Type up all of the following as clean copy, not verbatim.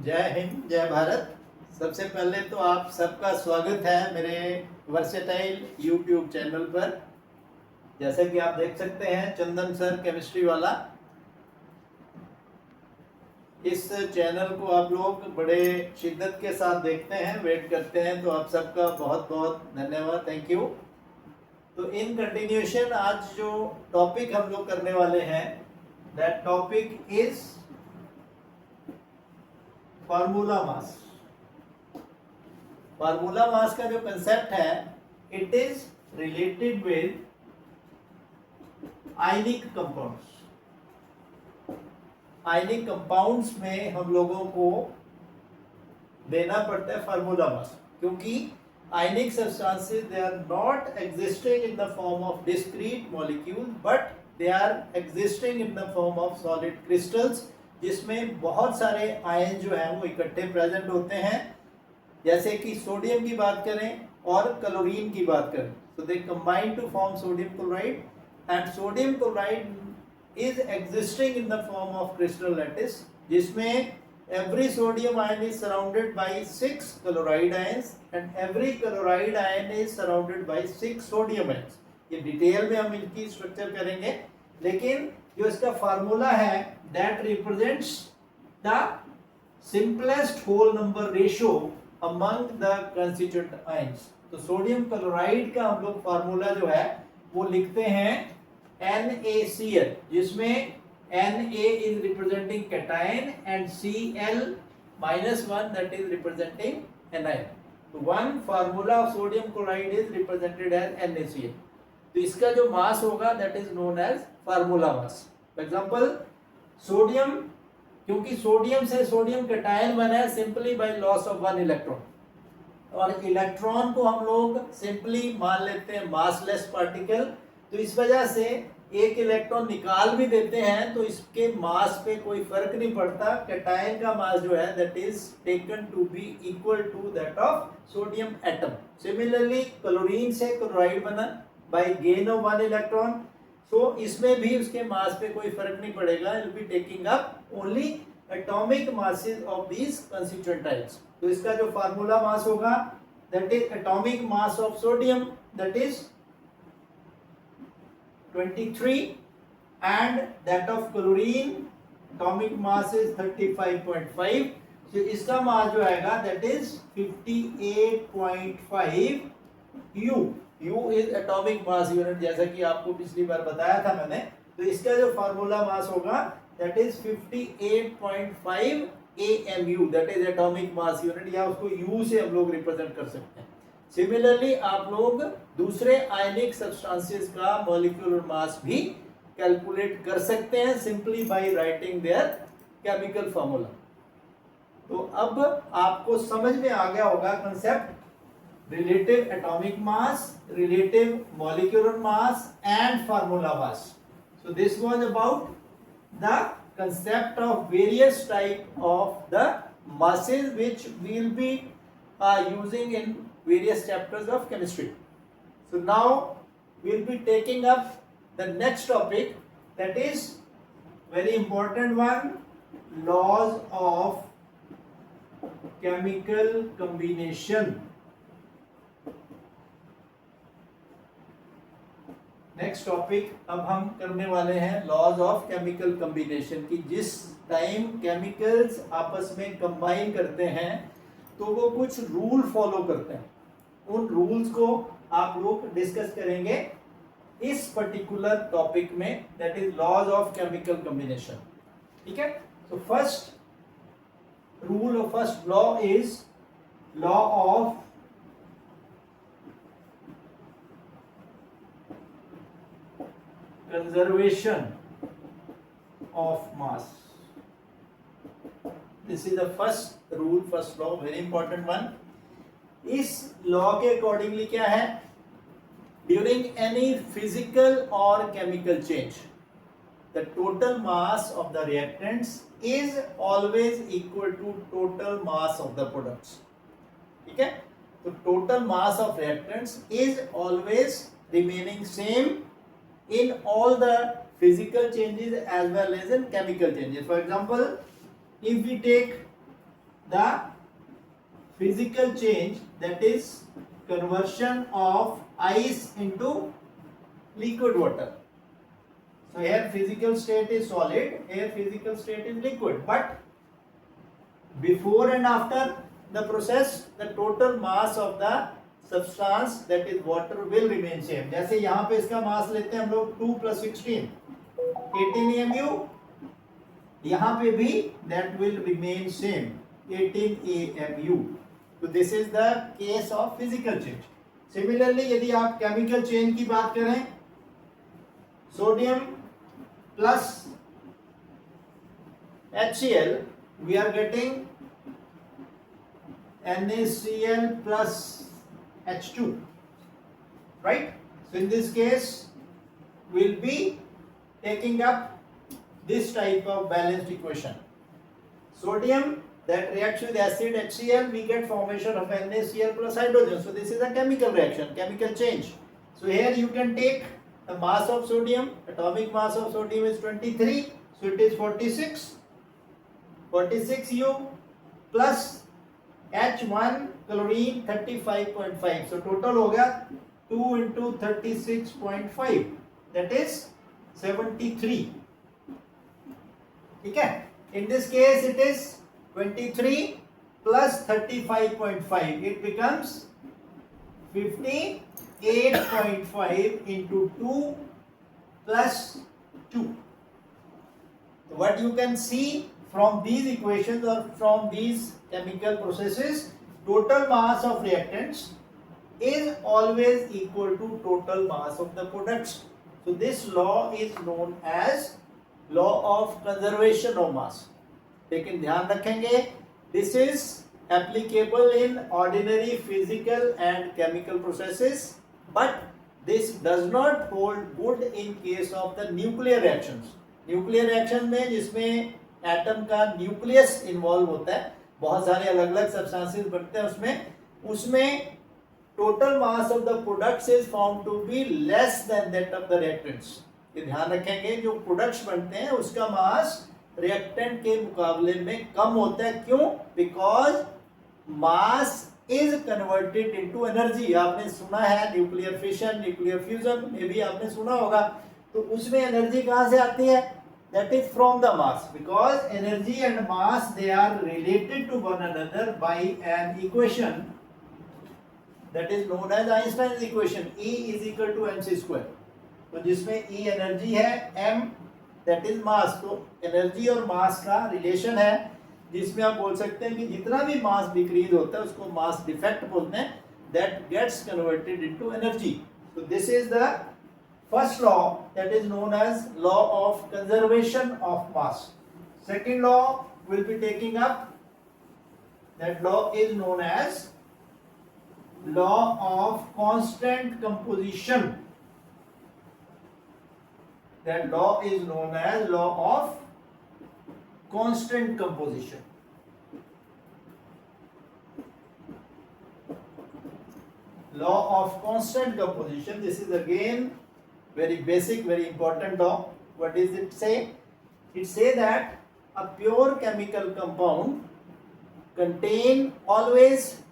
जय हिंद जय भारत। सबसे पहले तो आप सबका स्वागत है मेरे वर्सेटाइल यूट्यूब चैनल पर। जैसे कि आप देख सकते हैं चंदन सर केमिस्ट्री वाला, इस चैनल को आप लोग बड़े शिद्दत के साथ देखते हैं, वेट करते हैं, तो आप सबका बहुत बहुत धन्यवाद, थैंक यू। तो इन कंटिन्यूएशन आज जो टॉपिक हम लोग करने वाले हैं, that topic is formula mass. Formula mass का जो कंसेप्ट है, it is related with ionic compounds. Ionic compounds में हम लोगों को देना पड़ता है फार्मूला मास, क्योंकि ionic substances they are not existing in the form of discrete molecule, but they are existing in the form of solid crystals, जिसमें बहुत सारे आयन जो है वो इकट्ठे प्रेजेंट होते हैं। जैसे कि सोडियम की बात करें और क्लोरीन की बात करें, तो they combine to form sodium chloride, and sodium chloride is existing in the form of crystal lattice, जिसमें every sodium ion is surrounded by 6 chloride ions and every chloride ion is surrounded by 6 sodium ions। ये detail में हम इनकी structure करेंगे, लेकिन जो इसका formula है that represents the simplest whole number ratio among the constituent ions। तो सोडियम क्लोराइड का हम लोग फार्मूला जो है वो लिखते हैं NaCl, जिसमें Na is representing cation and Cl -1 that is representing anion। तो one formula of sodium chloride is represented as NaCl। तो इसका जो मास होगा that is known as formula mass। For example, sodium, क्योंकि सोडियम से सोडियम कैटायन बना है simply by loss of one electron, और इलेक्ट्रॉन को हम लोग सिंपली मान लेते हैं मासलेस पार्टिकल। तो इस वजह से एक इलेक्ट्रॉन निकाल भी देते हैं तो इसके मास पे कोई फर्क नहीं पड़ता। कैटायन का मास जो है that is taken to be equal to that of sodium atom. Similarly chlorine से क्लोराइड बना by gain of one electron, so इसमें भी उसके मास पे कोई फर्क नहीं पड़ेगा, it will be taking up only atomic masses of these constituent ions. तो इसका जो फार्मूला मास होगा that is atomic mass of sodium that is 23 and that of chlorine atomic mass is 35.5। so इसका मास जो आएगा that is 58.5 U। U is atomic mass unit, जैसा कि आपको पिछली बार बताया था मैंने। तो इसका जो फार्मूला मास होगा that is 58.5 AMU, that is atomic mass unit, या उसको U से हम लोग रिप्रेजेंट कर सकते हैं। सिमिलरली आप लोग दूसरे आयनिक सब्सटेंसेस का मॉलिक्यूलर मास भी कैलकुलेट कर सकते हैं simply by writing there chemical formula. तो अब आपको समझ में आ गया होगा concept relative atomic mass, relative molecular mass and formula mass. So this was about the concept of various type of the masses which we'll be using in various chapters of chemistry। so now we'll be taking up the next topic, that is very important one, laws of chemical combination। Next topic अब हम करने वाले हैं laws of chemical combination की। जिस time chemicals आपस में combine करते हैं तो वो कुछ रूल फॉलो करते हैं, उन रूल्स को आप लोग डिस्कस करेंगे इस पर्टिकुलर टॉपिक में, that is laws of chemical combination. ठीक है, तो फर्स्ट रूल और first law is law of conservation of mass। this is the first rule, first law, very important one। इस लॉ के अकॉर्डिंगली क्या है, ड्यूरिंग एनी फिजिकल और chemical change the total mass of the reactants is always equal to total mass of the products। ठीक है, तो total mass of reactants is always remaining same in all the physical changes as well as in chemical changes। For example, if we take the physical change, that is conversion of ice into liquid water. So here physical state is solid, here physical state is liquid, but before and after the process the total mass of the substance, that is water, will remain same. जैसे यहाँ पे इसका मास लेते हैं हम लोग 2 + 16 18 AMU, यहाँ पे भी that will remain same 18 AMU. So this is the case of physical change. Similarly यदि आप chemical change की बात करें, sodium plus HCl, we are getting NaCl plus H2, right? So in this case we'll be taking up this type of balanced equation. Sodium that reacts with acid HCl, we get formation of NaCl plus hydrogen. So this is a chemical reaction, chemical change. So here you can take the mass of sodium, atomic mass of sodium is 23, so it is 46U plus H1 chlorine 35.5. So total होगा 2 into 36.5, that is 73. ठीक है? In this case it is 23 plus 35.5. It becomes 58.5 into 2 plus 2. So what you can see from these equations or from these chemical processes, total mass of reactants is always equal to total mass of the products. So this law is known as law of conservation of mass. लेकिन ध्यान रखेंगे, this is applicable in ordinary physical and chemical processes, but this does not hold good in case of the nuclear reactions. Nuclear reaction में जिसमें atom का nucleus involve होता है, बहुत सारे अलग अलग सब्सटेंसेस बनते हैं उसमें total mass of the products is found to be less than that of the reactants. ये ध्यान रखेंगे, जो प्रोडक्ट्स बनते हैं उसका मास रिएक्टेंट के मुकाबले में कम होता है. क्यों? Because mass is converted into energy. आपने सुना है न्यूक्लियर फिशन, न्यूक्लियर फ्यूजन में भी आपने सुना होगा. तो उसमें एनर्जी कहाँ से आती है? That is from the mass, because energy and mass, they are related to one another by an equation that is known as Einstein's equation. E is equal to mc square. तो जिसमें E energy है, m that is mass. तो energy और मास का relation है, जिसमें आप बोल सकते हैं कि जितना भी मास डिक्रीज होता है उसको मास डिफेक्ट बोलते हैं. That gets converted into energy. So this is the first law, that is known as law of conservation of mass. Second law will be taking up, that law is known as law of constant composition. That law is known as law of constant composition. Law of constant composition, this is again very basic, very important law. What does it say? It says that a pure chemical compound contain always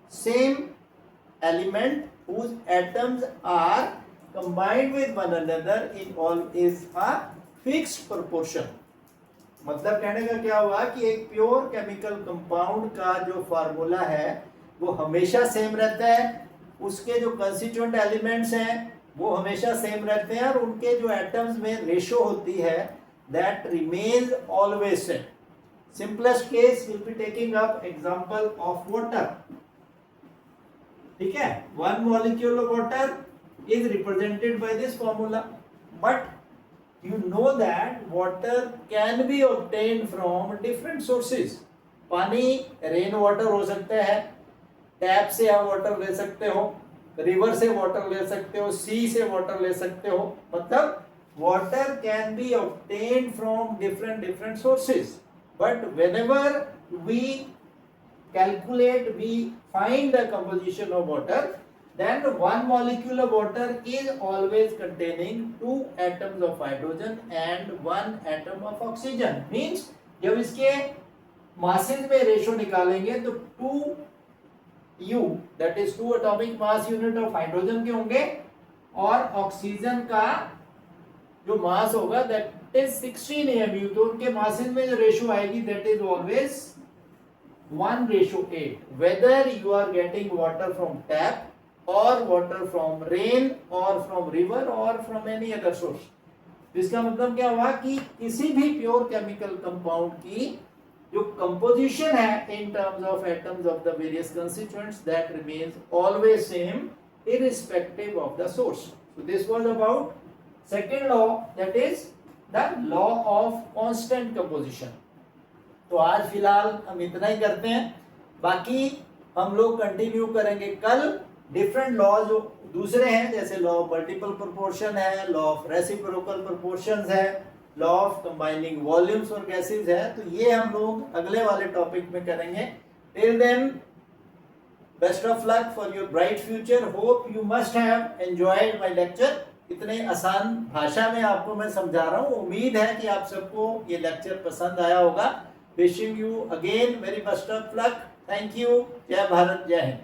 same element whose atoms are combined with one another in all is a fixed proportion. मतलब कहने का क्या हुआ कि एक pure chemical compound का जो formula है वो हमेशा सेम रहता है, उसके जो कंस्टिट्यूएंट एलिमेंट्स हैं वो हमेशा सेम रहते हैं और उनके जो एटम्स में रेशो होती है that remains always same. Simplest case will be taking up example of water. ठीक है, one molecule of water is represented by this formula, but you know that water can be obtained from different sources. पानी rain water हो सकता है, tap से आप water ले सकते हो, रिवर से वाटर ले सकते हो, सी से वाटर ले सकते हो. मतलब water can be obtained from different sources, but whenever we calculate, we find the composition of water, then one molecule of water is always containing 2 atoms of hydrogen and 1 atom of oxygen. Means जब इसके masses में ratio निकालेंगे तो 2U that is 2 atomic mass unit of hydrogen के होंगे और oxygen का जो मास होगा दैट इज 16 AMU। तो उनके मासेज में जो रेशो आएगी that is always 1:8 whether you are getting water from tap or water from rain or from river or from any other source। इसका मतलब क्या हुआ कि किसी भी प्योर केमिकल कंपाउंड की जो कंपोजिशन है in terms of atoms of the various constituents that remains always same irrespective of the source। So this was about second law, that is the law of constant composition। तो आज फिलहाल हम इतना ही करते हैं, बाकी हम लोग कंटिन्यू करेंगे कल। डिफरेंट लॉ जो दूसरे हैं जैसे लॉ ऑफ मल्टीपल प्रोपोर्शन है, लॉ ऑफ रेसिप्रोकल प्रोपोर्शंस है, लॉ ऑफ कंबाइनिंग वॉल्यूम्स और गैसेस है, तो ये हम लोग अगले वाले टॉपिक में करेंगे। Till then best of luck for your bright future. Hope you must have enjoyed my lecture. इतने आसान भाषा में आपको मैं समझा रहा हूँ, उम्मीद है कि आप सबको ये लेक्चर पसंद आया होगा। Wishing you again very best of luck. Thank you. जय भारत, जय हिंद।